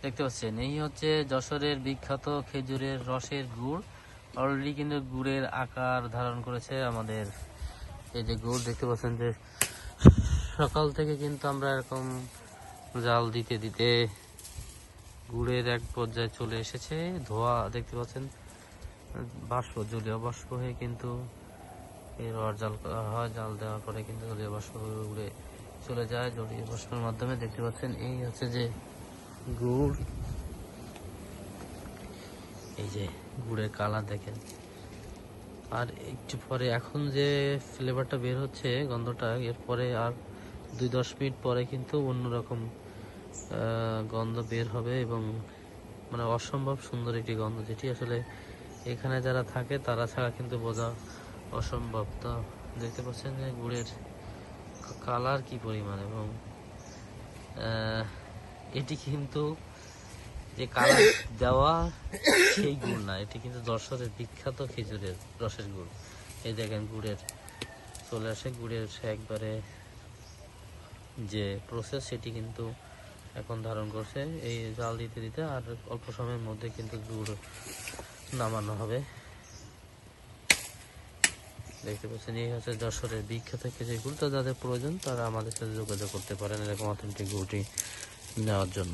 দেখতে পাচ্ছেন এই হচ্ছে যশোরের বিখ্যাত খেজুরের রসের গুড়। অলরেডি কিন্তু গুড়ের আকার ধারণ করেছে আমাদের এই যে গুড় দেখতে পাচ্ছেন যে সকাল থেকে কিন্তু আমরা এরকম জাল দিতে দিতে গুড়ের এক পর্যায়ে চলে এসেছে। ধোয়া দেখতে পাচ্ছেন, বাষ্প জলীয় বাষ্প হয়ে কিন্তু এর জাল করা হয়। জাল দেওয়ার পরে কিন্তু জলীয় বাষ্প উড়ে চলে যায় জলীয় বাষ্পের মাধ্যমে। দেখতে পাচ্ছেন এই হচ্ছে যে গুড়, এই যে গুড়ের কালার দেখেন। আর একটু পরে এখন যে ফ্লেভারটা বের হচ্ছে, গন্ধটা, এরপরে আর 2-10 মিনিট পরে কিন্তু অন্যরকম গন্ধ বের হবে এবং মানে অসম্ভব সুন্দর একটি গন্ধ, যেটি আসলে এখানে যারা থাকে তারা ছাড়া কিন্তু বোঝা অসম্ভব। তো দেখতে পাচ্ছেন যে গুড়ের কালার কি পরিমাণ, এবং এটি কিন্তু যে কালার দেওয়া সেই গুড় না, এটি কিন্তু যশোরের বিখ্যাত খেজুরের রসের গুড়। এই দেখেন গুড়ের চলে আসে, গুড়ের একবারে যে প্রসেস সেটি কিন্তু এখন ধারণ করছে এই জাল দিতে দিতে। আর অল্প সময়ের মধ্যে কিন্তু গুড় নামানো হবে। দেখতে পাচ্ছেন এই হচ্ছে যশোরের বিখ্যাত খেজুর গুড়। তো যাদের প্রয়োজন তারা আমাদের সাথে যোগাযোগ করতে পারেন এরকম অথেন্টিক গুড়টি নেওয়ার জন্য।